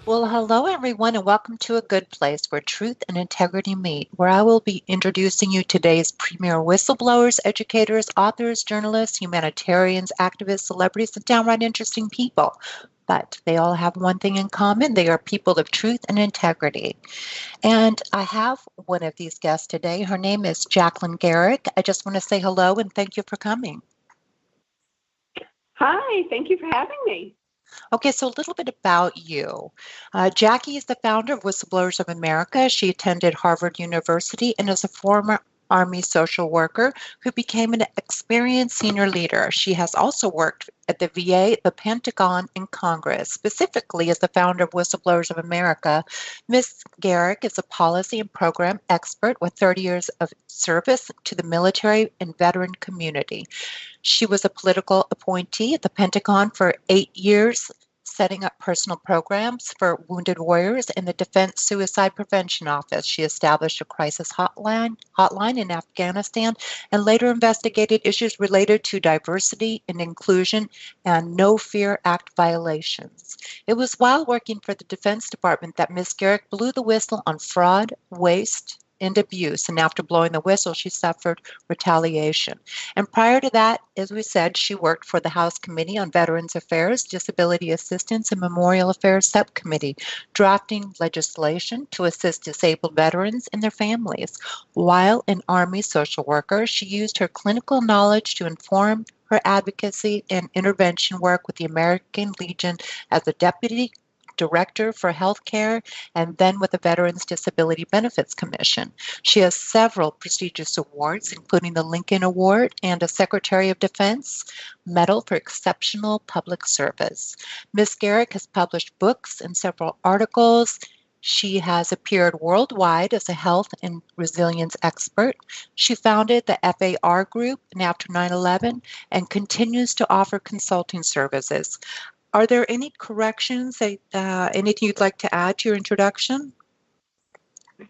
Well, hello everyone, and welcome to A Good Place where truth and integrity meet, where I will be introducing you today's premier whistleblowers, educators, authors, journalists, humanitarians, activists, celebrities, and downright interesting people. But they all have one thing in common. They are people of truth and integrity. And I have one of these guests today. Her name is Jacqueline Garrick. I just want to say hello and thank you for coming. Hi, thank you for having me. Okay, so a little bit about you. Jackie is the founder of Whistleblowers of America. She attended Harvard University and is a former Army social worker who became an experienced senior leader. She has also worked at the VA, the Pentagon, and Congress. Specifically, as the founder of Whistleblowers of America, Ms. Garrick is a policy and program expert with 30 years of service to the military and veteran community. She was a political appointee at the Pentagon for 8 years, setting up personal programs for wounded warriors in the Defense Suicide Prevention Office. She established a crisis hotline in Afghanistan and later investigated issues related to diversity and inclusion and No Fear Act violations. It was while working for the Defense Department that Ms. Garrick blew the whistle on fraud, waste, and abuse. And after blowing the whistle, she suffered retaliation. And prior to that, as we said, she worked for the House Committee on Veterans Affairs, Disability Assistance, and Memorial Affairs Subcommittee, drafting legislation to assist disabled veterans and their families. While an Army social worker, she used her clinical knowledge to inform her advocacy and intervention work with the American Legion as a deputy director for healthcare, and then with the Veterans Disability Benefits Commission. She has several prestigious awards, including the Lincoln Award and a Secretary of Defense Medal for Exceptional Public Service. Ms. Garrick has published books and several articles. She has appeared worldwide as a health and resilience expert. She founded the F.A.R Group after 9/11 and continues to offer consulting services. Are there any corrections, anything you'd like to add to your introduction?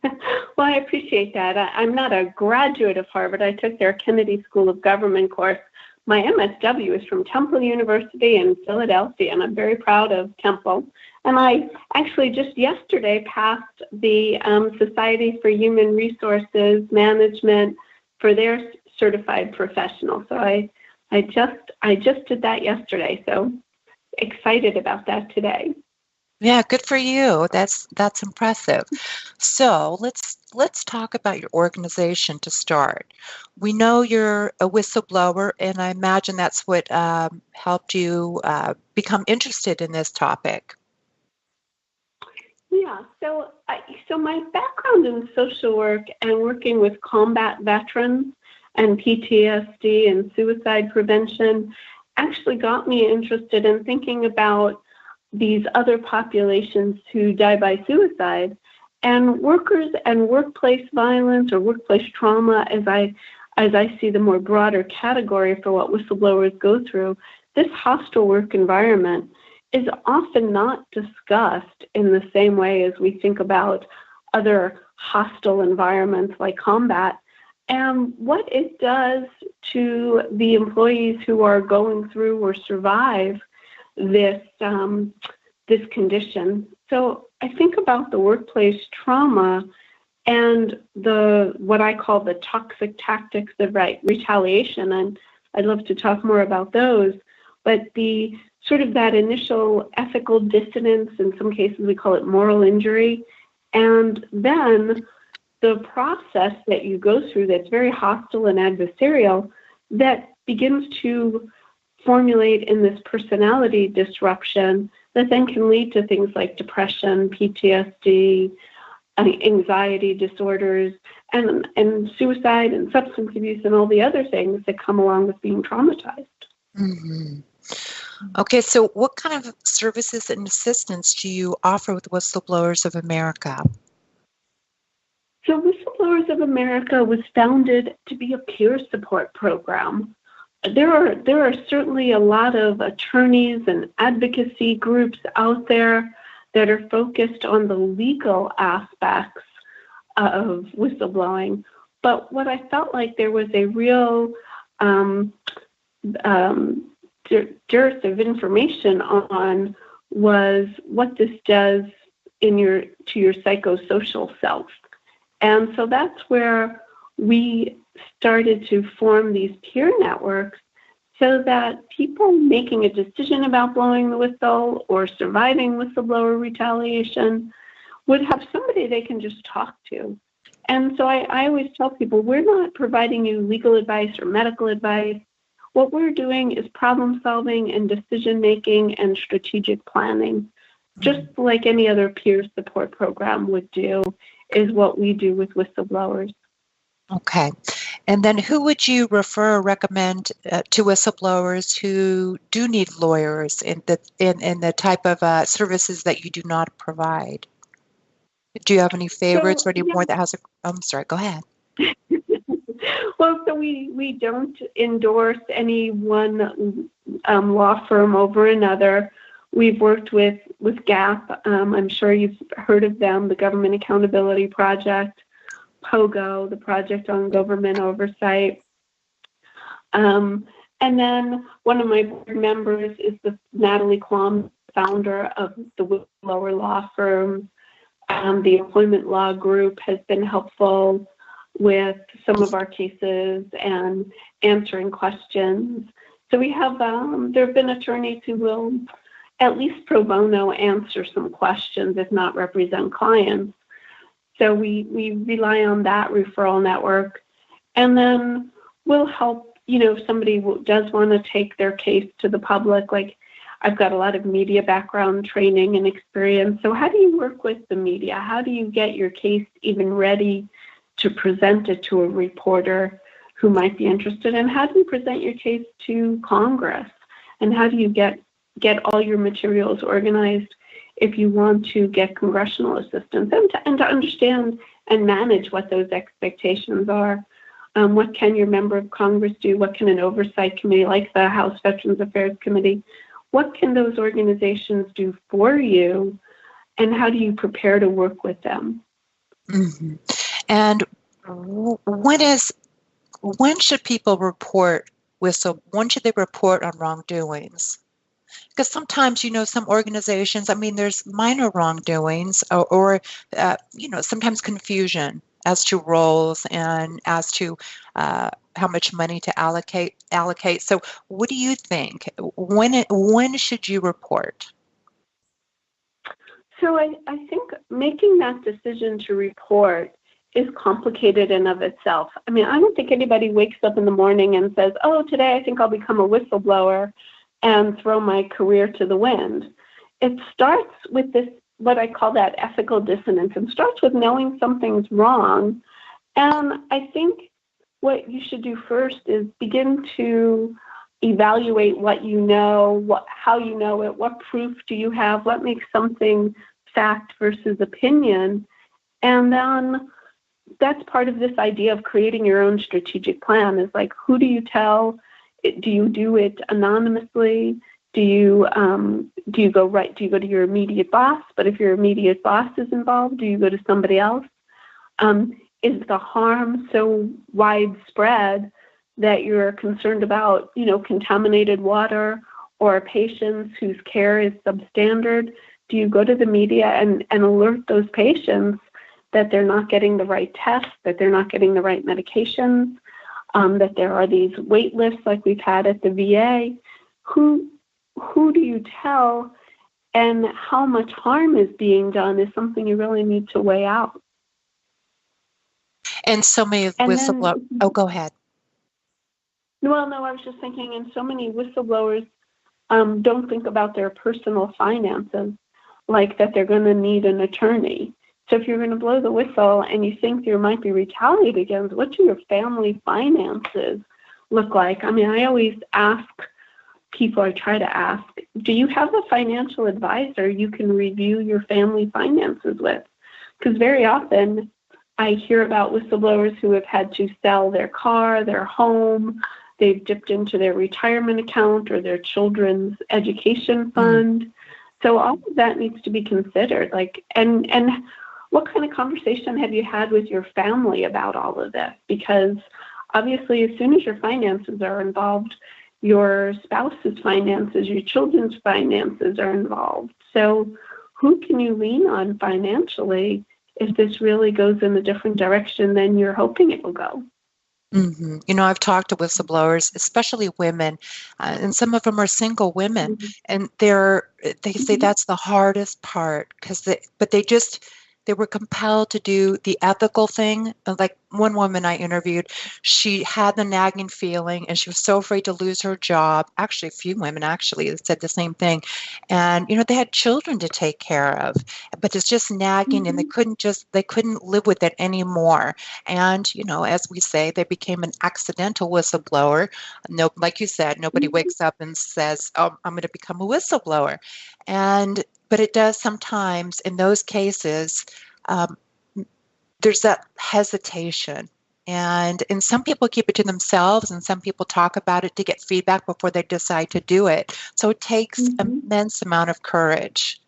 Well, I appreciate that. I'm not a graduate of Harvard. I took their Kennedy School of Government course. My MSW is from Temple University in Philadelphia, and I'm very proud of Temple. And I actually just yesterday passed the Society for Human Resources Management for their certified professional. So I just did that yesterday. So excited about that today. Yeah, good for you. That's impressive. So let's talk about your organization to start. We know you're a whistleblower, and I imagine that's what helped you become interested in this topic. Yeah. So my background in social work and working with combat veterans and PTSD and suicide prevention actually got me interested in thinking about these other populations who die by suicide, and workers and workplace violence or workplace trauma, as I see the more broader category for what whistleblowers go through. This hostile work environment is often not discussed in the same way as we think about other hostile environments like combat, and what it does to the employees who are going through or survive this condition. So I think about the workplace trauma and what I call the toxic tactics of retaliation, and I'd love to talk more about those. But the sort of that initial ethical dissonance, in some cases we call it moral injury, and then the process that you go through that's very hostile and adversarial that begins to formulate in this personality disruption that then can lead to things like depression, PTSD, anxiety disorders, and suicide and substance abuse and all the other things that come along with being traumatized. Mm-hmm. Okay, so what kind of services and assistance do you offer with Whistleblowers of America? So Whistleblowers of America was founded to be a peer support program. There are certainly a lot of attorneys and advocacy groups out there that are focused on the legal aspects of whistleblowing. But what I felt like there was a real dearth of information on was what this does to your psychosocial self. And so that's where we started to form these peer networks so that people making a decision about blowing the whistle or surviving whistleblower retaliation would have somebody they can just talk to. And so I always tell people, we're not providing you legal advice or medical advice. What we're doing is problem solving and decision making and strategic planning, just like any other peer support program would do, is what we do with whistleblowers. Okay. And then who would you refer or recommend to whistleblowers who do need lawyers in the type of services that you do not provide? Do you have any favorites or any more that has a... I'm sorry, go ahead. Well, so we don't endorse any one law firm over another. We've worked with GAP. I'm sure you've heard of them, the Government Accountability Project, POGO, the Project on Government Oversight. And then one of my board members is Natalie Klom, founder of the Whistleblower Law Firm. The Employment Law Group has been helpful with some of our cases and answering questions. So we have, there have been attorneys who will at least pro bono answer some questions, if not represent clients. So we rely on that referral network. And then we'll help, if somebody does want to take their case to the public, like I've got a lot of media background training and experience. So how do you work with the media? How do you get your case even ready to present it to a reporter who might be interested? And how do you present your case to Congress? And how do you get all your materials organized if you want to get congressional assistance and to understand and manage what those expectations are? What can your member of Congress do? What can an oversight committee like the House Veterans Affairs Committee, what can those organizations do for you? And how do you prepare to work with them? Mm-hmm. And when should people report when should they report on wrongdoings? Because sometimes, some organizations, there's minor wrongdoings or sometimes confusion as to roles and as to how much money to allocate. So what do you think? When should you report? So I think making that decision to report is complicated in of itself. I don't think anybody wakes up in the morning and says, oh, today I think I'll become a whistleblower and throw my career to the wind. It starts with this, what I call that ethical dissonance. It starts with knowing something's wrong. And I think what you should do first is begin to evaluate what you know, how you know it, what proof do you have, what makes something fact versus opinion. And then that's part of this idea of creating your own strategic plan, is like, who do you tell? Do you do it anonymously? Do you go to your immediate boss? But if your immediate boss is involved, do you go to somebody else? Is the harm so widespread that you're concerned about, contaminated water or patients whose care is substandard? Do you go to the media and alert those patients that they're not getting the right tests, that they're not getting the right medications, that there are these wait lists like we've had at the VA? Who do you tell, and how much harm is being done is something you really need to weigh out. And so many whistleblowers... Oh, go ahead. Well, no, I was just thinking, and so many whistleblowers don't think about their personal finances, like that they're going to need an attorney. So if you're going to blow the whistle and you think there might be retaliated against, what do your family finances look like? I always ask people, I try to ask, do you have a financial advisor you can review your family finances with? Because very often I hear about whistleblowers who have had to sell their car, their home, they've dipped into their retirement account or their children's education fund. So all of that needs to be considered. And what kind of conversation have you had with your family about all of this? Because obviously, as soon as your finances are involved, your spouse's finances, your children's finances are involved. So who can you lean on financially if this really goes in a different direction than you're hoping it will go? Mm-hmm. I've talked to whistleblowers, especially women, and some of them are single women, Mhm. and they say Mhm. that's the hardest part because they were compelled to do the ethical thing. Like one woman I interviewed, she had the nagging feeling, and she was so afraid to lose her job. Actually, a few women actually said the same thing, and they had children to take care of, but it's just nagging, and Mhm. they couldn't live with it anymore. And, as we say, they became an accidental whistleblower. No, like you said, nobody Mhm. wakes up and says, "Oh, I'm going to become a whistleblower." But it does sometimes in those cases, um, there's that hesitation. And some people keep it to themselves, and some people talk about it to get feedback before they decide to do it. So it takes Mhm. immense amount of courage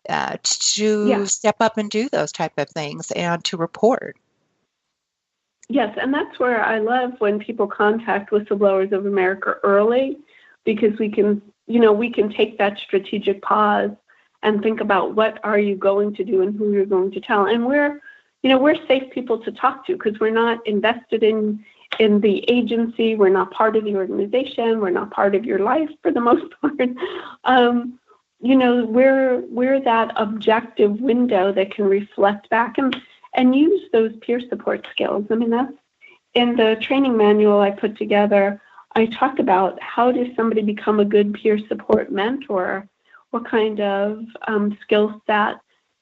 to Yeah. step up and do those type of things and to report. Yes, and that's where I love when people contact Whistleblowers of America early, because we can take that strategic pause and think about what are you going to do and who you're going to tell. And we're safe people to talk to because we're not invested in the agency, we're not part of the organization, we're not part of your life for the most part. We're that objective window that can reflect back and use those peer support skills. I mean, that's in the training manual I put together. I talk about how does somebody become a good peer support mentor? What kind of skill set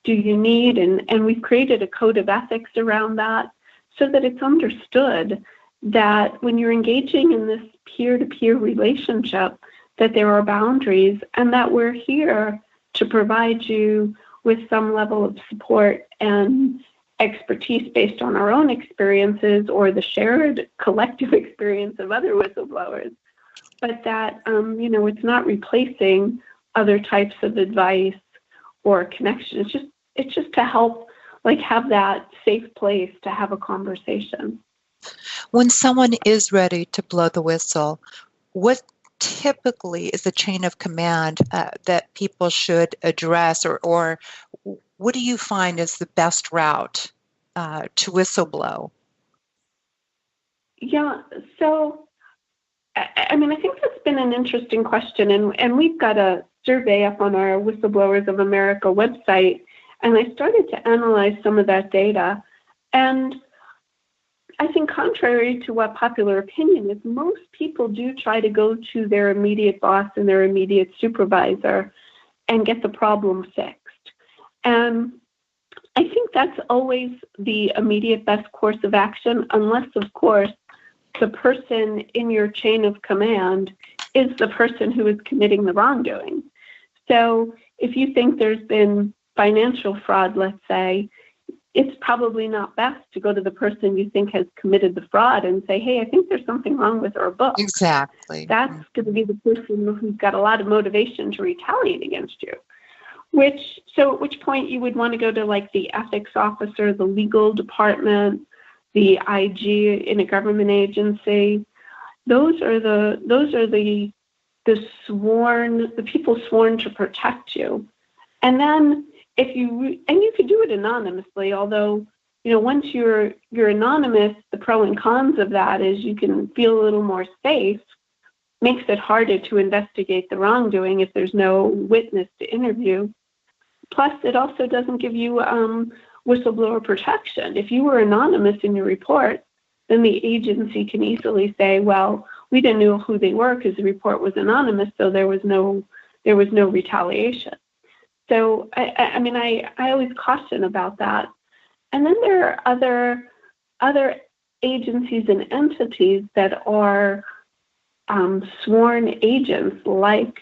do you need? And we've created a code of ethics around that so that it's understood that when you're engaging in this peer-to-peer relationship, that there are boundaries and that we're here to provide you with some level of support and expertise based on our own experiences or the shared collective experience of other whistleblowers, but that it's not replacing other types of advice or connection. It's just to help have that safe place to have a conversation. When someone is ready to blow the whistle, what typically is the chain of command that people should address, or what do you find is the best route to whistleblow? Yeah, so I mean, I think that's been an interesting question, and we've got a survey up on our Whistleblowers of America website, and I started to analyze some of that data, and I think contrary to what popular opinion is, most people do try to go to their immediate boss and their immediate supervisor and get the problem fixed. And I think that's always the immediate best course of action, unless, of course, the person in your chain of command is the person who is committing the wrongdoing. So if you think there's been financial fraud, let's say, it's probably not best to go to the person you think has committed the fraud and say, hey, I think there's something wrong with our book. Exactly. That's going to be the person who's got a lot of motivation to retaliate against you. At which point you would want to go to the ethics officer, the legal department, the IG in a government agency. Those are the people sworn to protect you. And then you could do it anonymously, although once you're anonymous, the pro and cons of that is you can feel a little more safe. Makes it harder to investigate the wrongdoing if there's no witness to interview. Plus, it also doesn't give you whistleblower protection. If you were anonymous in your report, then the agency can easily say, well, we didn't know who they were because the report was anonymous, so there was no retaliation. So, I always caution about that. And then there are other agencies and entities that are sworn agents, like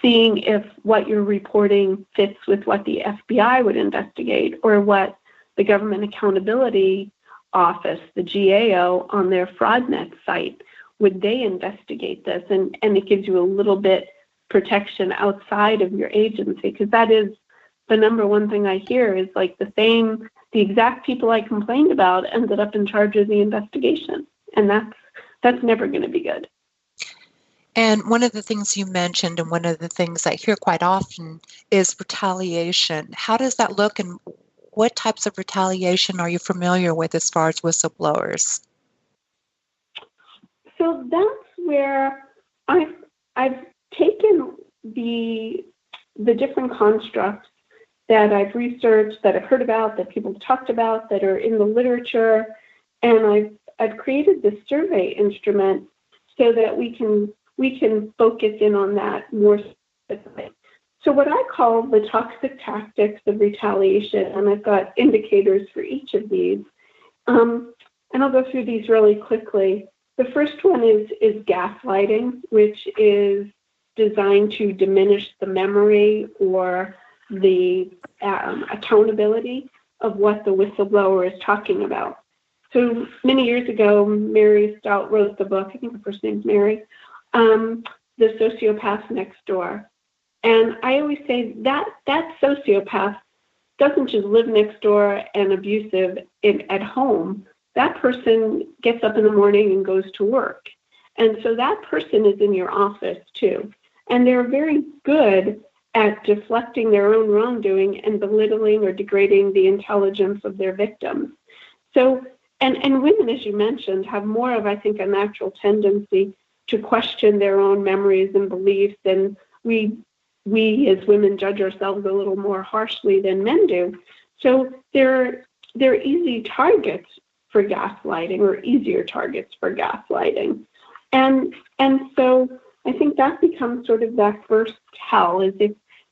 seeing if what you're reporting fits with what the FBI would investigate or what the Government Accountability Office, the GAO, on their FraudNet site, would they investigate this? And it gives you a little bit protection outside of your agency, because that is the number one thing I hear is the exact people I complained about ended up in charge of the investigation. And that's never going to be good. And one of the things you mentioned, and one of the things I hear quite often, is retaliation. How does that look, and what types of retaliation are you familiar with as far as whistleblowers? So that's where I've taken the different constructs that I've researched, that I've heard about, that people talked about, that are in the literature, and I've created this survey instrument so that we can focus in on that more specifically. So what I call the toxic tactics of retaliation, and I've got indicators for each of these, and I'll go through these really quickly. The first one is gaslighting, which is designed to diminish the memory or the accountability of what the whistleblower is talking about. So many years ago, Mary Stout wrote the book, I think the first name's Mary, The Sociopath Next Door. And I always say that sociopath doesn't just live next door and abusive at home. That person gets up in the morning and goes to work. And so that person is in your office too. And they're very good at deflecting their own wrongdoing and belittling or degrading the intelligence of their victims. So, and women, as you mentioned, have more of, I think, a natural tendency to question their own memories and beliefs. And we as women judge ourselves a little more harshly than men do. So they're easy targets for gaslighting, or easier targets for gaslighting. And so I think that becomes sort of that first tell, is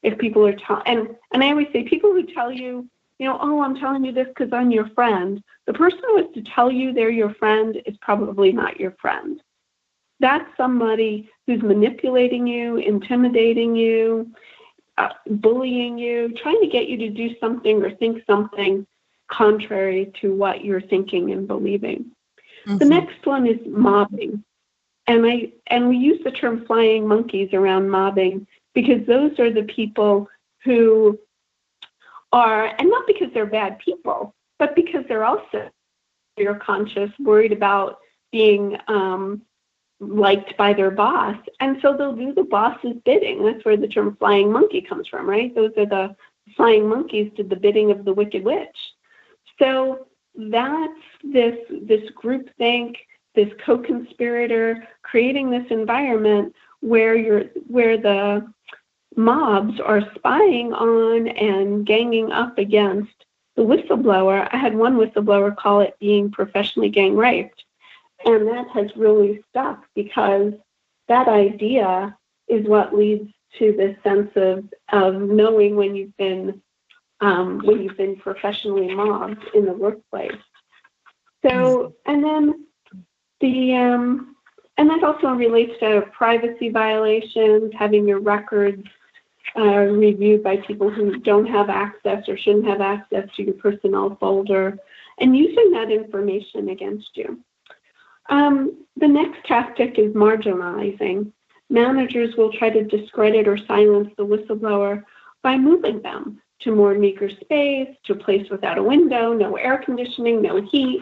if people are and I always say, people who tell you, oh, I'm telling you this because I'm your friend. The person who is to tell you they're your friend is probably not your friend. That's somebody who's manipulating you, intimidating you, bullying you, trying to get you to do something or think something contrary to what you're thinking and believing. Mm-hmm. The next one is mobbing. And we use the term flying monkeys around mobbing because those are the people who are, and not because they're bad people, but because they're also career conscious, worried about being liked by their boss. And so they'll do the boss's bidding. That's where the term flying monkey comes from, right? Those are the flying monkeys did the bidding of the wicked witch. So that's this groupthink, this co-conspirator, creating this environment where the mobs are spying on and ganging up against the whistleblower. I had one whistleblower call it being professionally gang raped. And that has really stuck because that idea is what leads to this sense of knowing when you've been professionally mobbed in the workplace. So, and then and that also relates to privacy violations, having your records reviewed by people who don't have access or shouldn't have access to your personnel folder, and using that information against you. The next tactic is marginalizing. Managers will try to discredit or silence the whistleblower by moving them to more meager space, to a place without a window, no air conditioning, no heat,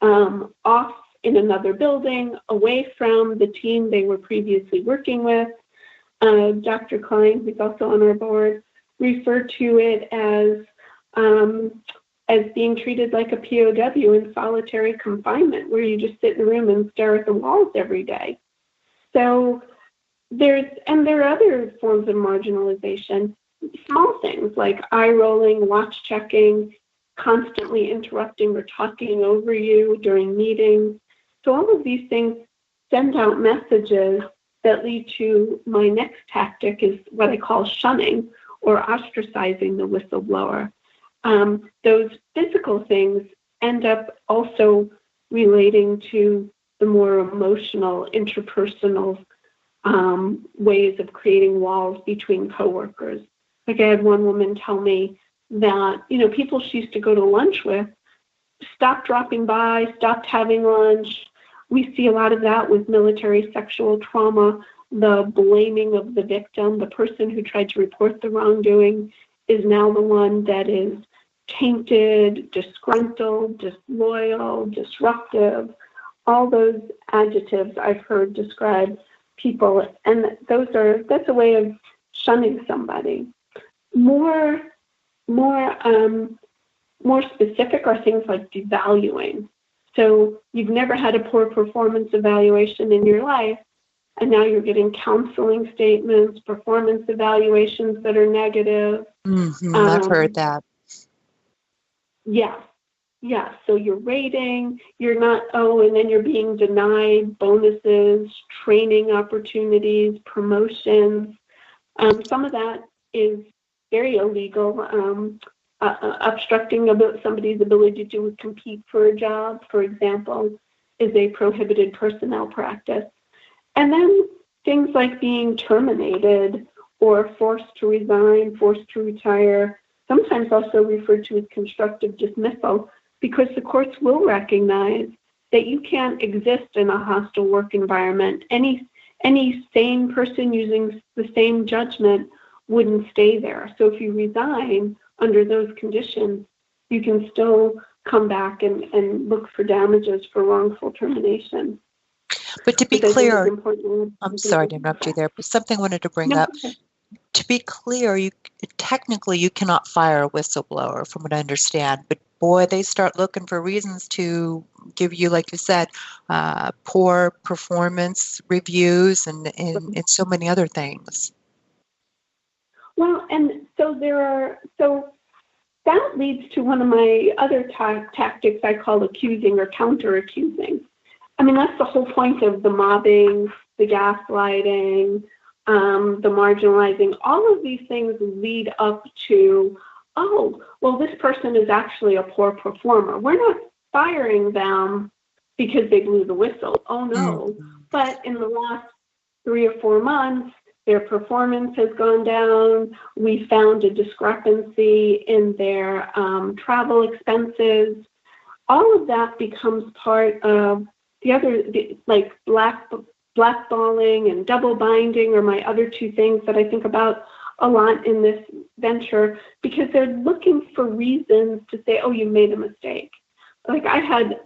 off in another building, away from the team they were previously working with. Dr. Klein, who's also on our board, referred to it as being treated like a POW in solitary confinement, where you just sit in a room and stare at the walls every day. So there are other forms of marginalization, small things like eye rolling, watch checking, constantly interrupting or talking over you during meetings. So all of these things send out messages that lead to my next tactic, is what I call shunning or ostracizing the whistleblower. Those physical things end up also relating to the more emotional, interpersonal ways of creating walls between coworkers. Like I had one woman tell me that, people she used to go to lunch with stopped dropping by, stopped having lunch. We see a lot of that with military sexual trauma, the blaming of the victim. The person who tried to report the wrongdoing is now the one that is tainted, disgruntled, disloyal, disruptive. All those adjectives I've heard describe people, and that's a way of shunning somebody. More specific are things like devaluing. So you've never had a poor performance evaluation in your life, and now you're getting counseling statements, performance evaluations that are negative. I've heard that. Yeah. So you're rating, you're not, and then you're being denied bonuses, training opportunities, promotions. Some of that is very illegal. Obstructing somebody's ability to compete for a job, for example, is a prohibited personnel practice. And then things like being terminated or forced to resign, forced to retire, sometimes also referred to as constructive dismissal, because the courts will recognize that you can't exist in a hostile work environment. Any sane person using the same judgment wouldn't stay there. So if you resign under those conditions, you can still come back and look for damages for wrongful termination. But to be clear, I'm sorry to interrupt you there, but something I wanted to bring up. Okay. To be clear, technically you cannot fire a whistleblower, from what I understand. But boy, they start looking for reasons to give you, like you said, poor performance reviews and so many other things. Well, and so that leads to one of my other tactics I call accusing or counter-accusing. I mean, that's the whole point of the mobbing, the gaslighting, the marginalizing. All of these things lead up to, this person is actually a poor performer. We're not firing them because they blew the whistle. Oh, no. But in the last 3 or 4 months, their performance has gone down. We found a discrepancy in their travel expenses. All of that becomes part of like blackballing and double binding are my other 2 things that I think about a lot in this venture, because they're looking for reasons to say, oh, you made a mistake. Like I had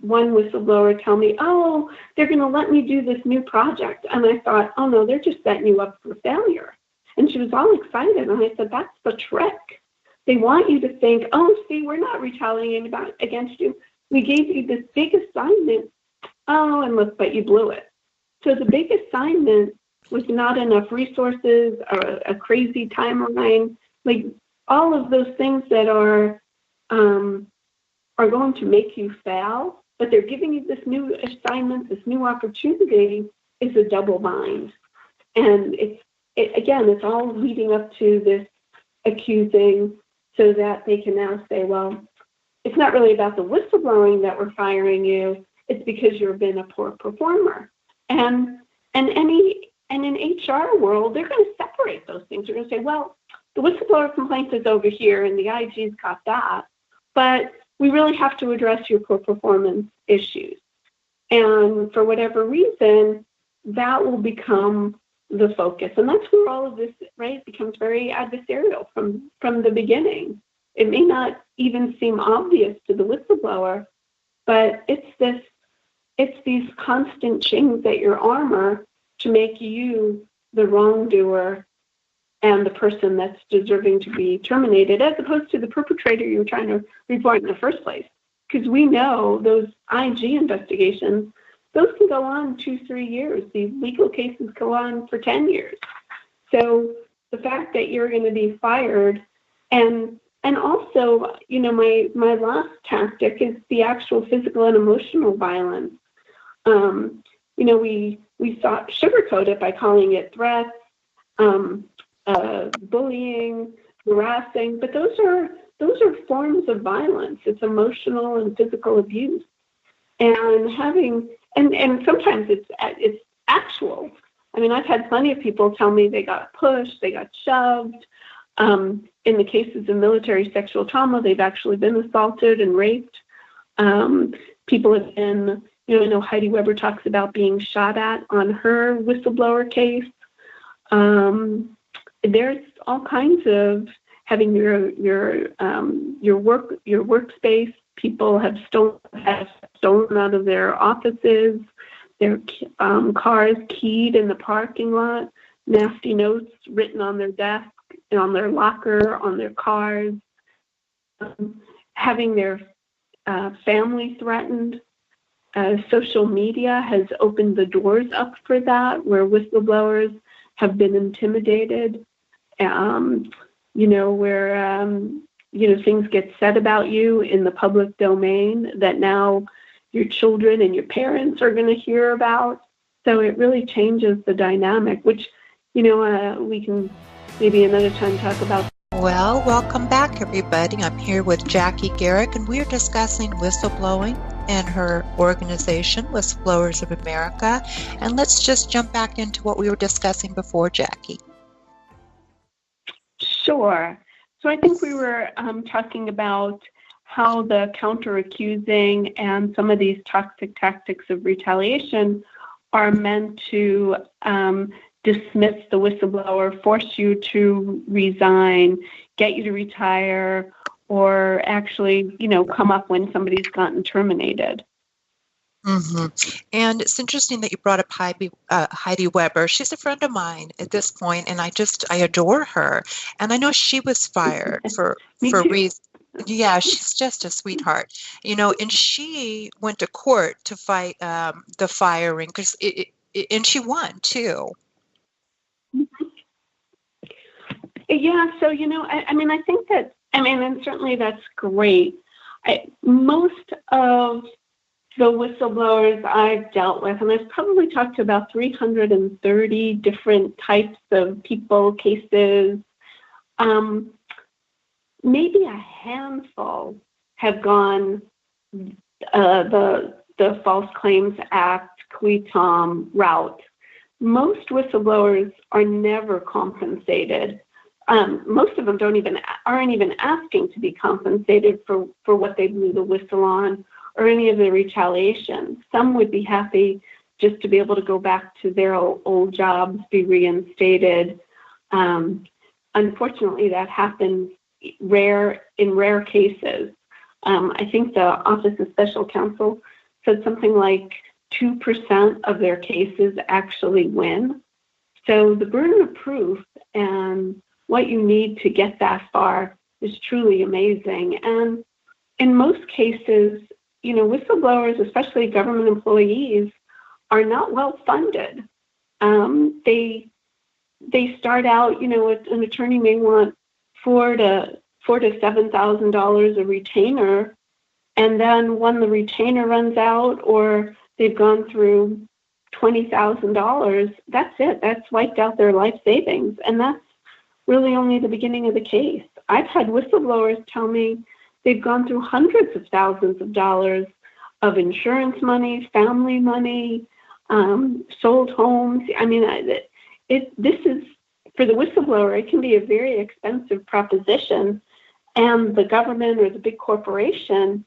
one whistleblower tell me, oh, they're going to let me do this new project. And I thought, oh, no, they're just setting you up for failure. And she was all excited. And I said, that's the trick. They want you to think, oh, see, we're not retaliating against you. We gave you this big assignment. Oh, and look, but you blew it. So the big assignment was not enough resources or a crazy timeline, like all of those things that are going to make you fail, but they're giving you this new assignment, this new opportunity is a double bind. And it's all leading up to this accusing so that they can now say, well, it's not really about the whistleblowing that we're firing you. It's because you've been a poor performer. And in HR world, they're going to separate those things. They're going to say, well, the whistleblower complaint is over here and the IG's got that, but we really have to address your poor performance issues. And for whatever reason, that will become the focus. And that's where all of this, right, becomes very adversarial from the beginning. It may not even seem obvious to the whistleblower, but it's these constant chings at your armor to make you the wrongdoer and the person that's deserving to be terminated, as opposed to the perpetrator you were trying to report in the first place. Because we know those IG investigations, those can go on 2-3 years. These legal cases go on for 10 years. So the fact that you're going to be fired, and also, my last tactic is the actual physical and emotional violence. We sugarcoat it by calling it threats, bullying, harassing, but those are forms of violence. It's emotional and physical abuse, and sometimes it's actual. I mean, I've had plenty of people tell me they got pushed, they got shoved. In the cases of military sexual trauma, they've actually been assaulted and raped. People have been, I know Heidi Weber talks about being shot at on her whistleblower case. There's all kinds of having your workspace. People have stolen out of their offices. their cars keyed in the parking lot, nasty notes written on their desk, on their locker, on their cars, having their family threatened. Social media has opened the doors up for that, where whistleblowers have been intimidated, where things get said about you in the public domain that now your children and your parents are going to hear about. So it really changes the dynamic, which, we can maybe another time talk about. Well, welcome back, everybody. I'm here with Jackie Garrick, and we're discussing whistleblowing and her organization, Whistleblowers of America. And let's just jump back into what we were discussing before, Jackie. Sure. So I think we were talking about how the counter-accusing and some of these toxic tactics of retaliation are meant to dismiss the whistleblower, force you to resign, get you to retire, or actually, come up when somebody's gotten terminated. Mm-hmm. And it's interesting that you brought up Heidi Weber. She's a friend of mine at this point, and I adore her. And I know she was fired for reasons. Yeah, she's just a sweetheart, and she went to court to fight the firing and she won too. Yeah, so, I think that, and certainly that's great. Most of the whistleblowers I've dealt with, and I've probably talked to about 330 different types of people, cases, maybe a handful have gone the False Claims Act, QUITOM route. Most whistleblowers are never compensated. Most of them aren't even asking to be compensated for what they blew the whistle on or any of the retaliation. Some would be happy just to be able to go back to their old jobs, be reinstated. Unfortunately, that happens in rare cases. I think the Office of Special Counsel said something like 2% of their cases actually win. So the burden of proof and what you need to get that far is truly amazing. And in most cases, whistleblowers, especially government employees, are not well funded. They start out, an attorney may want $4,000 to $7,000 a retainer, and then when the retainer runs out or they've gone through $20,000, that's it. That's wiped out their life savings, and that's really only the beginning of the case. I've had whistleblowers tell me they've gone through hundreds of thousands of dollars of insurance money, family money, sold homes. This is, for the whistleblower, it can be a very expensive proposition. And the government or the big corporation,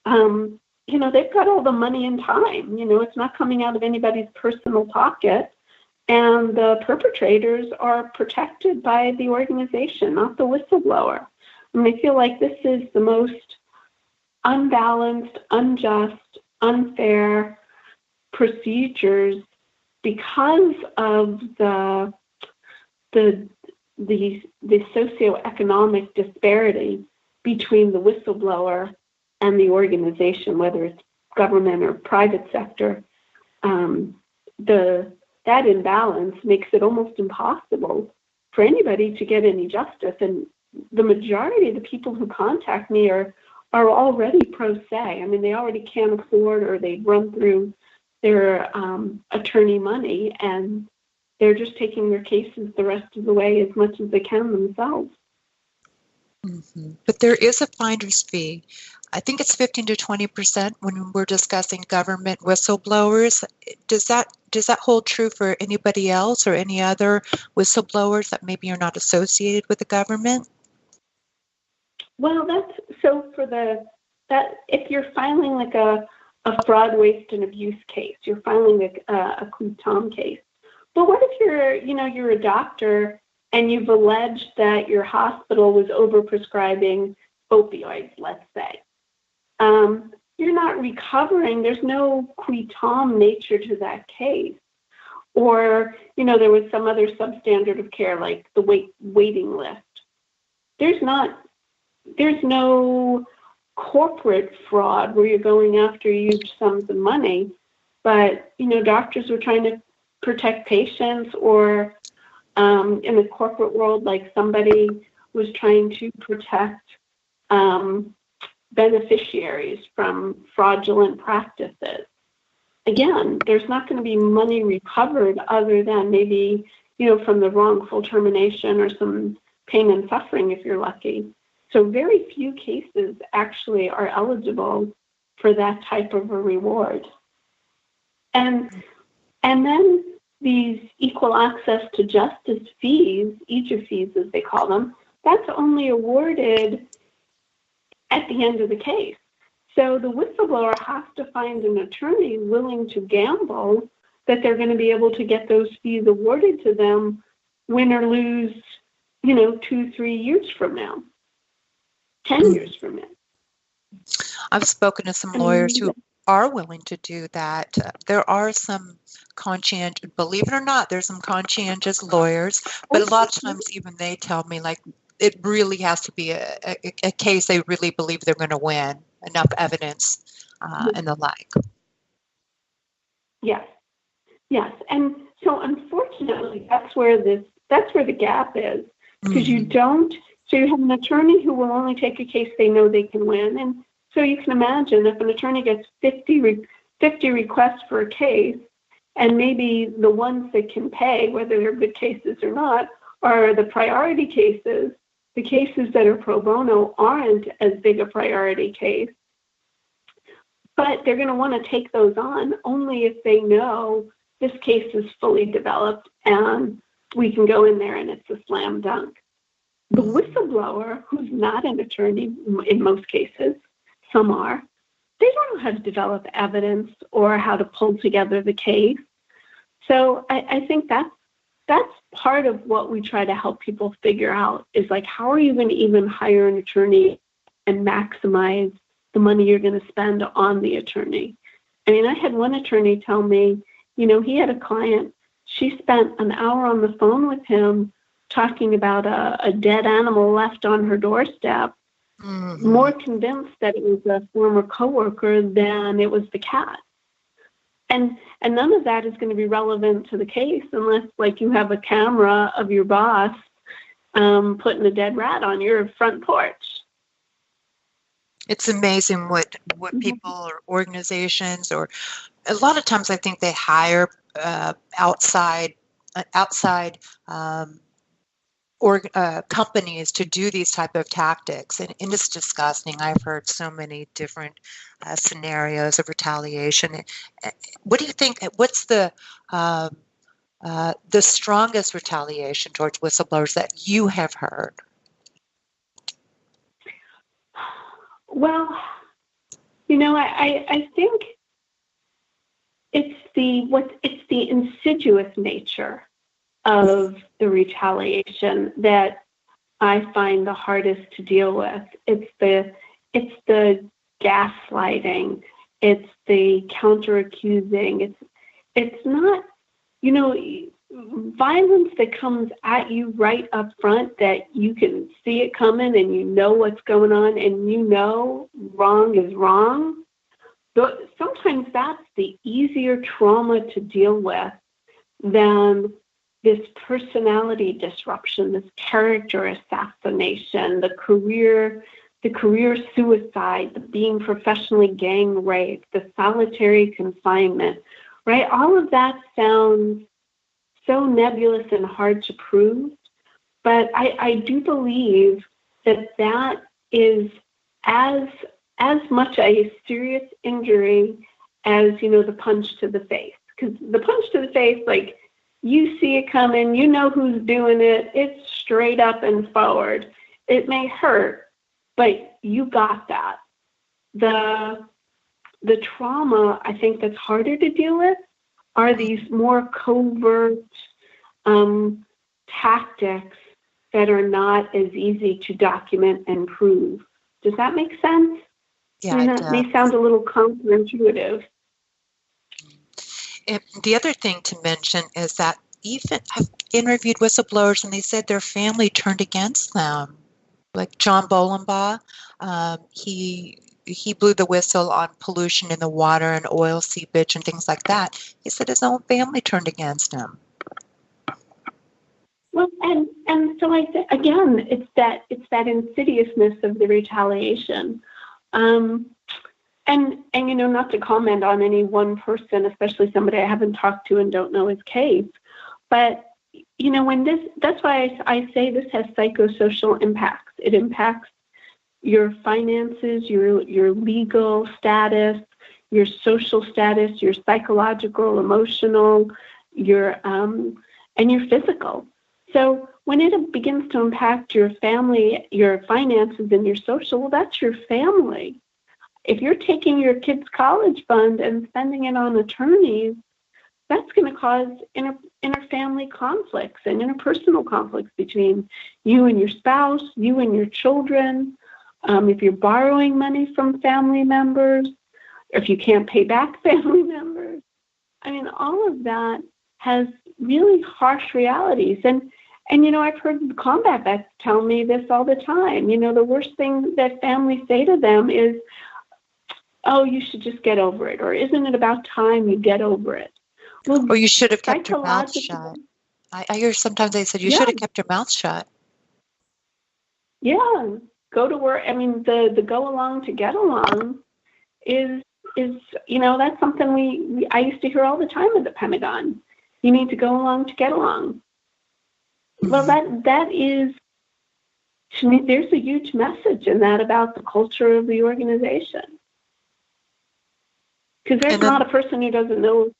they've got all the money and time. It's not coming out of anybody's personal pocket. And the perpetrators are protected by the organization, not the whistleblower. I feel like this is the most unbalanced, unjust, unfair procedures because of the socioeconomic disparity between the whistleblower and the organization, whether it's government or private sector. That imbalance makes it almost impossible for anybody to get any justice. And the majority of the people who contact me are already pro se. They already can't afford, or they've run through their attorney money, and they're just taking their cases the rest of the way as much as they can themselves. Mm-hmm. But there is a finder's fee. I think it's 15 to 20% when we're discussing government whistleblowers. Does that hold true for anybody else or any other whistleblowers that maybe are not associated with the government? Well, that's so for that if you're filing like a fraud, waste, and abuse case, you're filing a QUITOM case. But what if you're a doctor and you've alleged that your hospital was overprescribing opioids, let's say. you're not recovering. There's no qui tam nature to that case. Or, there was some other substandard of care, like the waiting list. There's no corporate fraud where you're going after huge sums of money, but, doctors were trying to protect patients, or in the corporate world, like somebody was trying to protect beneficiaries from fraudulent practices. Again, there's not going to be money recovered other than maybe, from the wrongful termination or some pain and suffering if you're lucky. So very few cases actually are eligible for that type of a reward. And then these equal access to justice fees, EJA fees as they call them, that's only awarded at the end of the case. So the whistleblower has to find an attorney willing to gamble that they're going to be able to get those fees awarded to them, win or lose, 2-3 years from now, 10 years from now. I've spoken to some lawyers who are willing to do that. There are some conscientious, believe it or not, there's some conscientious lawyers, but a lot of times even they tell me, like, it really has to be a case they really believe they're going to win, enough evidence and the like. Yes. And so unfortunately, that's where the gap is, because you have an attorney who will only take a case they know they can win. And so you can imagine if an attorney gets 50 requests for a case, and maybe the ones that can pay, whether they're good cases or not, are the priority cases. The cases that are pro bono aren't as big a priority case, but they're going to want to take those on only if they know this case is fully developed and we can go in there and it's a slam dunk. The whistleblower, who's not an attorney in most cases, some are, they don't know how to develop evidence or how to pull together the case. So I think that's part of what we try to help people figure out, is like, how are you going to even hire an attorney and maximize the money you're going to spend on the attorney? I mean, I had one attorney tell me, he had a client, she spent an hour on the phone with him talking about a dead animal left on her doorstep, more convinced that it was a former coworker than it was the cat. And none of that is going to be relevant to the case unless, like, you have a camera of your boss putting a dead rat on your front porch. It's amazing what people or organizations, or a lot of times I think they hire outside companies to do these type of tactics, and it's disgusting. I've heard so many different scenarios of retaliation. What do you think? What's the strongest retaliation towards whistleblowers that you have heard? Well, I think it's the insidious nature of the retaliation that I find the hardest to deal with. It's the gaslighting. It's the counter-accusing. It's not, violence that comes at you right up front, that you can see it coming and you know what's going on and wrong is wrong. But sometimes that's the easier trauma to deal with than this personality disruption, this character assassination, the career suicide, the being professionally gang raped, the solitary confinement, right? All of that sounds so nebulous and hard to prove, but I do believe that is as much a serious injury as, the punch to the face. Because the punch to the face, like, you see it coming, you know who's doing it, it's straight up and forward. It may hurt, but you got that. The trauma, I think, that's harder to deal with are these more covert tactics that are not as easy to document and prove. Does that make sense? I Yeah, mean, it that does. may sound a little counterintuitive. And the other thing to mention is that even I've interviewed whistleblowers and they said their family turned against them. Like John Bolenbaugh, he blew the whistle on pollution in the water and oil seepage and things like that. He said his own family turned against him. Well, and so again, it's that insidiousness of the retaliation, and not to comment on any one person, especially somebody I haven't talked to and don't know his case, but that's why I say this has psychosocial impacts. It impacts your finances, your legal status, your social status, your psychological, emotional, and your physical. So when it begins to impact your family, your finances, and your social, well, that's your family. If you're taking your kid's college fund and spending it on attorneys, that's going to cause inter-family conflicts and interpersonal conflicts between you and your spouse, you and your children. If you're borrowing money from family members, if you can't pay back family members, I mean, all of that has really harsh realities. And I've heard combat vets tell me this all the time. The worst thing that families say to them is, "Oh, you should just get over it," or "Isn't it about time you get over it?" Well, Or you should have kept your mouth psychologically, shut. I hear sometimes they said you yeah, should have kept your mouth shut. yeah, go to work. I mean, the go along to get along is that's something I used to hear all the time at the Pentagon. You need to go along to get along. Well, that is, to me, there's a huge message in that about the culture of the organization. Because there's And then not a person who doesn't know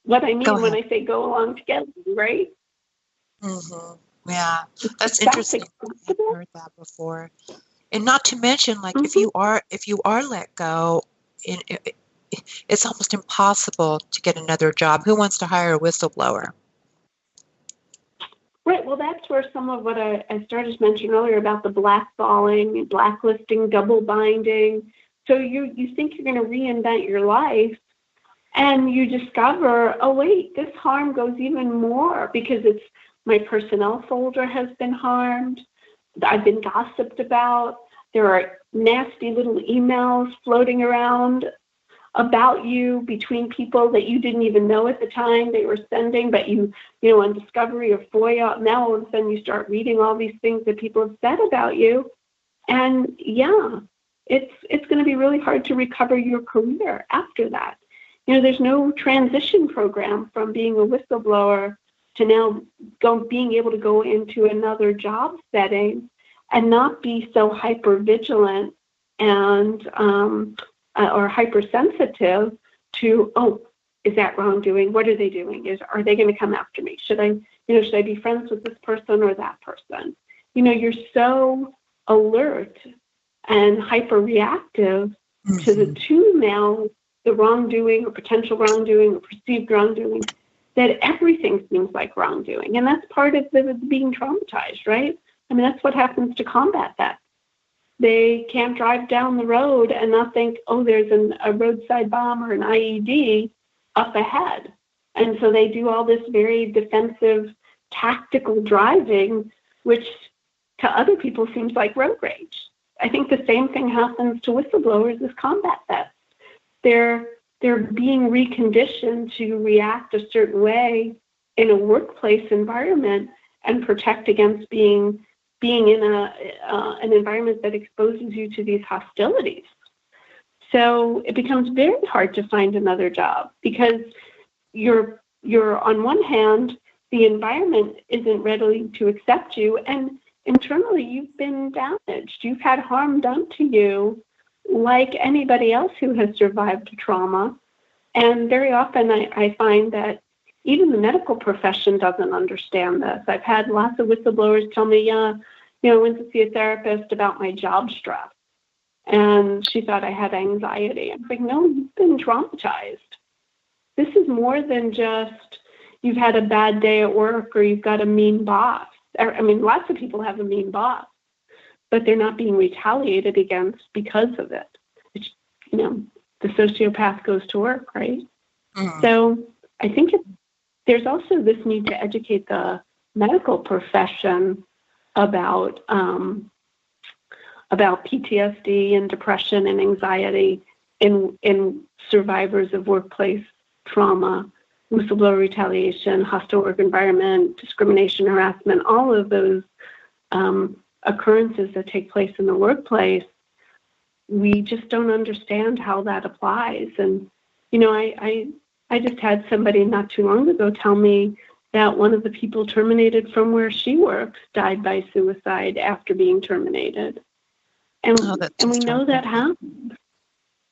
what I go mean when ahead. I say go along together, right? Yeah, that's That's interesting. I hadn't acceptable. heard that before. And not to mention, like if Mm-hmm. you are let go, in, it's almost impossible to get another job. Who wants to hire a whistleblower? Right. Well, that's where some of what I started to mention earlier about the blackballing, blacklisting, double binding. So you think you're going to reinvent your life, and you discover, oh wait, this harm goes even more because it's my personnel folder has been harmed. I've been gossiped about. There are nasty little emails floating around about you between people that you didn't even know at the time they were sending, but on Discovery or FOIA, now all of a sudden you start reading all these things that people have said about you. And yeah, it's going to be really hard to recover your career after that. There's no transition program from being a whistleblower to now being able to go into another job setting and not be so hyper vigilant and or hypersensitive to, oh, is that wrongdoing? What are they doing? Are they going to come after me? Should I be friends with this person or that person? You're so alert and hyper reactive to the wrongdoing or potential wrongdoing or perceived wrongdoing, that everything seems like wrongdoing. And that's part of being traumatized, right? I mean, that's what happens to combat that. They can't drive down the road and not think, oh, there's a roadside bomb or an IED up ahead. And so they do all this very defensive, tactical driving, which to other people seems like road rage. I think the same thing happens to whistleblowers as combat vets. They're being reconditioned to react a certain way in a workplace environment and protect against being in an environment that exposes you to these hostilities. So it becomes very hard to find another job because you're on one hand, the environment isn't ready to accept you, and internally you've been damaged. You've had harm done to you like anybody else who has survived trauma. And very often I find that even the medical profession doesn't understand this. I've had lots of whistleblowers tell me, I went to see a therapist about my job stress, and she thought I had anxiety. I'm like, no, you've been traumatized. This is more than just you've had a bad day at work or you've got a mean boss. I mean, lots of people have a mean boss, but they're not being retaliated against because of it. the sociopath goes to work, right? Mm. So I think there's also this need to educate the medical profession about PTSD and depression and anxiety in survivors of workplace trauma, whistleblower retaliation, hostile work environment, discrimination, harassment, all of those occurrences that take place in the workplace. We just don't understand how that applies. And, I just had somebody not too long ago tell me that one of the people terminated from where she works died by suicide after being terminated. And, and we know that happens.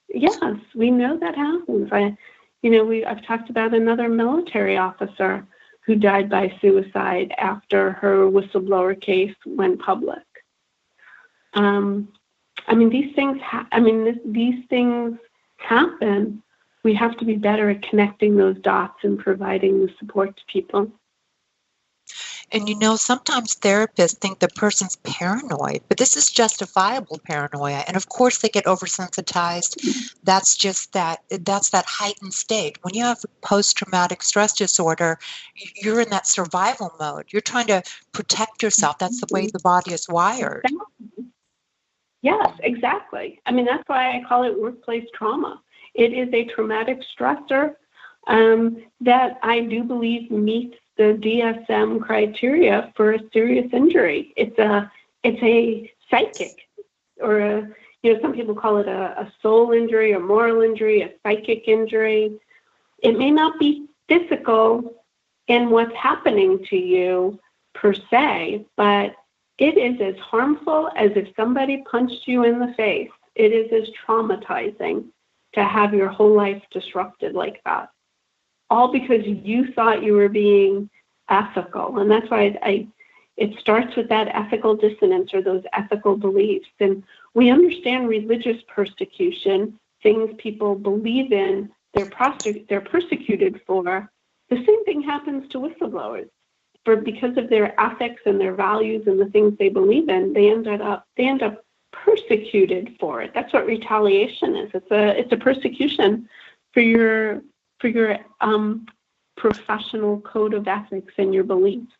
Yes, we know that happens. I've talked about another military officer who died by suicide after her whistleblower case went public. These things. These things happen. We have to be better at connecting those dots and providing the support to people. And sometimes therapists think the person's paranoid, but this is justifiable paranoia. And of course they get oversensitized. That's that heightened state. When you have post-traumatic stress disorder, you're in that survival mode. You're trying to protect yourself. That's the way the body is wired. Yes, exactly. That's why I call it workplace trauma. It is a traumatic stressor that I do believe meets the DSM criteria for a serious injury. It's a psychic, or some people call it a soul injury, a moral injury, a psychic injury. It may not be physical in what's happening to you per se, but it is as harmful as if somebody punched you in the face. It is as traumatizing to have your whole life disrupted like that, all because you thought you were being ethical. And that's why it starts with that ethical dissonance or those ethical beliefs. And we understand religious persecution, things people believe in, they're persecuted for. The same thing happens to whistleblowers. Because of their ethics and their values and the things they believe in, they end up persecuted for it. That's what retaliation is. It's a persecution for your professional code of ethics and your beliefs.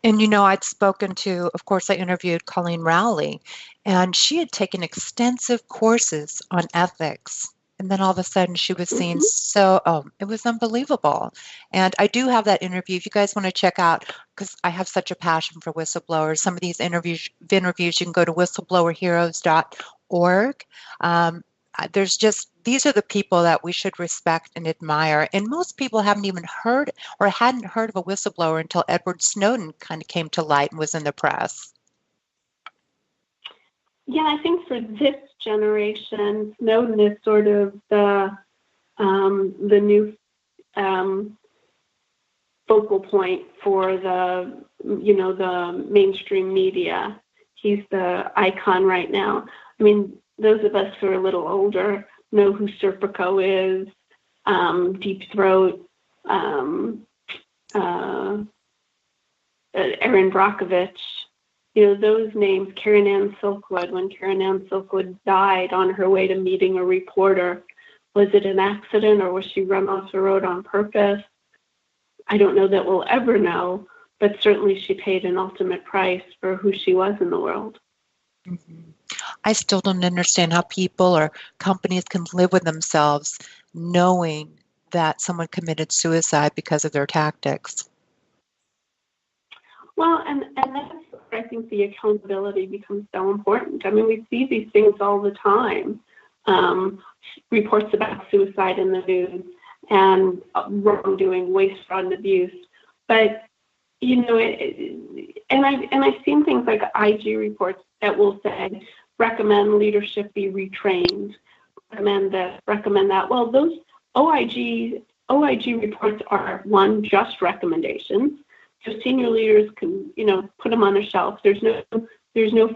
And I'd spoken to, of course, I interviewed Colleen Rowley, and she had taken extensive courses on ethics. And then all of a sudden she was seen it was unbelievable. And I do have that interview if you guys want to check out, because I have such a passion for whistleblowers. Some of these interviews you can go to whistleblowerheroes.org. These are the people that we should respect and admire. And most people hadn't heard of a whistleblower until Edward Snowden kind of came to light and was in the press. Yeah, I think for this generation, Snowden is sort of the new focal point for the mainstream media. He's the icon right now. Those of us who are a little older know who Serpico is, Deep Throat, Erin Brockovich. Those names, Karen Ann Silkwood, when Karen Ann Silkwood died on her way to meeting a reporter, was it an accident or was she run off the road on purpose? I don't know that we'll ever know, but certainly she paid an ultimate price for who she was in the world. Mm-hmm. I still don't understand how people or companies can live with themselves knowing that someone committed suicide because of their tactics. Well, and that's where I think the accountability becomes so important. We see these things all the time, reports about suicide in the news and wrongdoing, waste, fraud, and abuse. But, I've seen things like IG reports that will say, recommend leadership be retrained, recommend this, recommend that. Well, those OIG reports are, one, just recommendations. So senior leaders can, put them on a shelf. There's no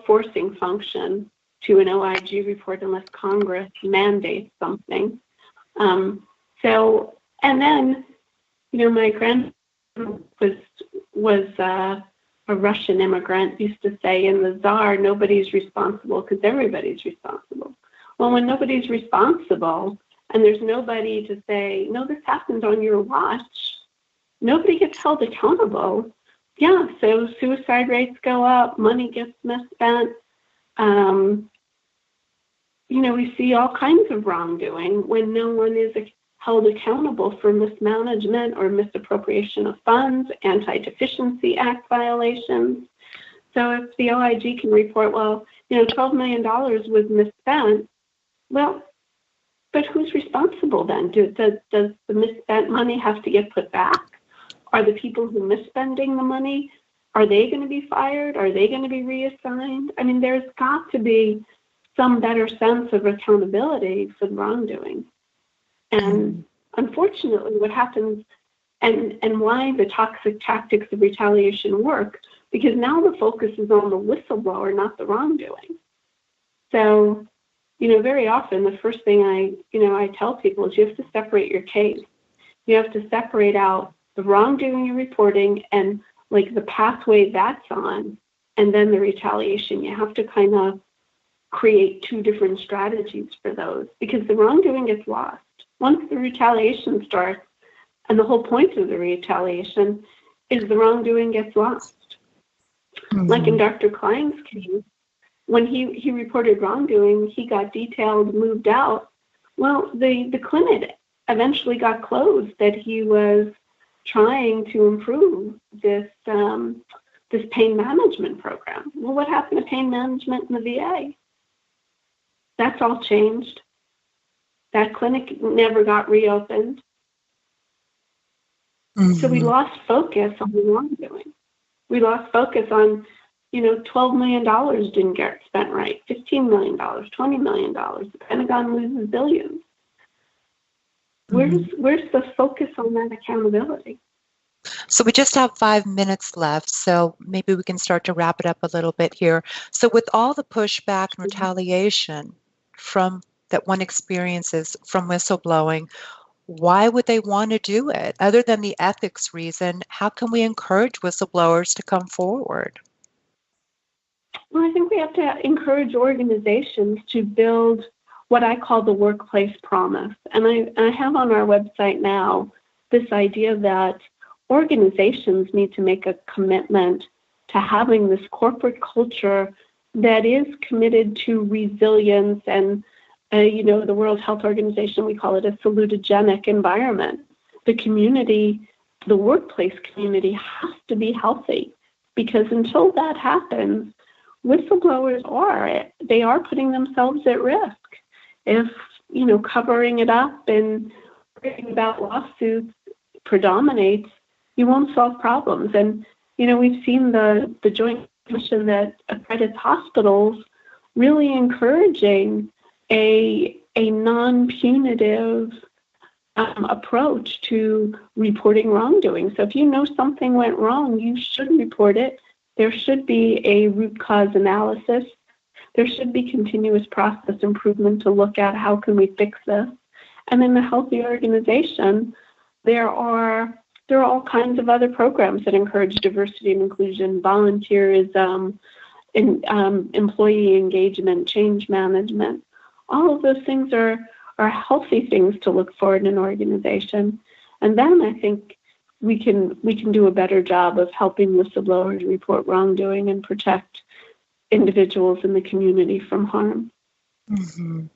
forcing function to an OIG report unless Congress mandates something. And then, my grandmother was a Russian immigrant used to say in the Tsar, nobody's responsible because everybody's responsible. Well, when nobody's responsible and there's nobody to say, no, this happened on your watch, nobody gets held accountable. Yeah, so suicide rates go up, money gets misspent. We see all kinds of wrongdoing when no one is held accountable for mismanagement or misappropriation of funds, Anti-Deficiency Act violations. So if the OIG can report, well, $12 million was misspent, well, but who's responsible then? Does the misspent money have to get put back? Are the people who are misspending the money, are they going to be fired? Are they going to be reassigned? I mean, there's got to be some better sense of accountability for the wrongdoing. And unfortunately, what happens and why the toxic tactics of retaliation work, because now the focus is on the whistleblower, not the wrongdoing. So, very often the first thing I tell people is you have to separate your case. You have to separate out the wrongdoing you're reporting and like the pathway that's on, and then the retaliation. You have to kind of create two different strategies for those because the wrongdoing gets lost. Once the retaliation starts, and the whole point of the retaliation is the wrongdoing gets lost. Like in Dr. Klein's case, when he reported wrongdoing, he got detailed, moved out. Well, the clinic eventually got closed that he was trying to improve this pain management program. Well, what happened to pain management in the VA? That's all changed. That clinic never got reopened. So we lost focus on the wrongdoing. We lost focus on, $12 million didn't get spent right, $15 million, $20 million. The Pentagon loses billions. Where's the focus on that accountability? So we just have 5 minutes left, so maybe we can start to wrap it up a little bit here. So with all the pushback and retaliation from that one experiences from whistleblowing, why would they want to do it? Other than the ethics reason, how can we encourage whistleblowers to come forward? Well, I think we have to encourage organizations to build what I call the workplace promise. And I have on our website now this idea that organizations need to make a commitment to having this corporate culture that is committed to resilience and, the World Health Organization, we call it a salutogenic environment. The community, the workplace community has to be healthy because until that happens, whistleblowers are putting themselves at risk. If, covering it up and worrying about lawsuits predominates, you won't solve problems. And, we've seen the Joint Commission that accredits hospitals really encouraging a non-punitive approach to reporting wrongdoing. So if you know something went wrong, you should report it. There should be a root cause analysis. There should be continuous process improvement to look at how can we fix this. And in a healthy organization, there are all kinds of other programs that encourage diversity and inclusion, volunteerism, employee engagement, change management. All of those things are healthy things to look for in an organization. And then I think we can do a better job of helping whistleblowers report wrongdoing and protect individuals in the community from harm. One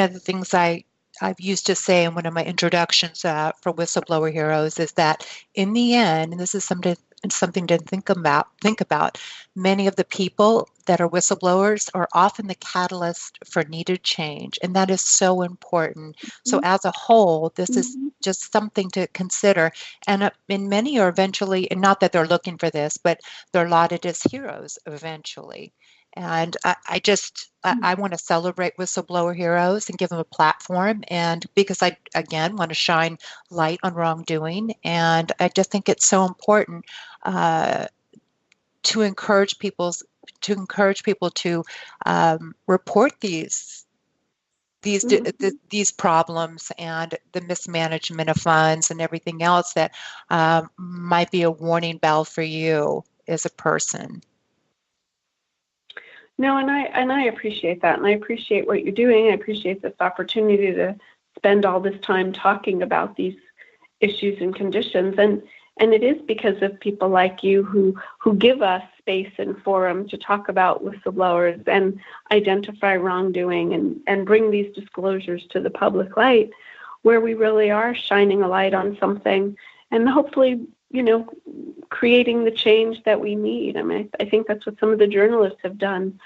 of the things I've used to say in one of my introductions for whistleblower heroes is that in the end, and this is something to think about, many of the people that are whistleblowers are often the catalyst for needed change, and that is so important. So as a whole, this is just something to consider, and many are eventually, and not that they're looking for this, but they're lauded as heroes eventually. And I want to celebrate whistleblower heroes and give them a platform. And because I, again, want to shine light on wrongdoing. And I just think it's so important to encourage people to report these these problems and the mismanagement of funds and everything else that might be a warning bell for you as a person. No, and I appreciate that, and I appreciate what you're doing. I appreciate this opportunity to spend all this time talking about these issues and conditions, and it is because of people like you who give us space and forum to talk about whistleblowers and identify wrongdoing and bring these disclosures to the public light, where we really are shining a light on something and hopefully, creating the change that we need. I mean, I think that's what some of the journalists have done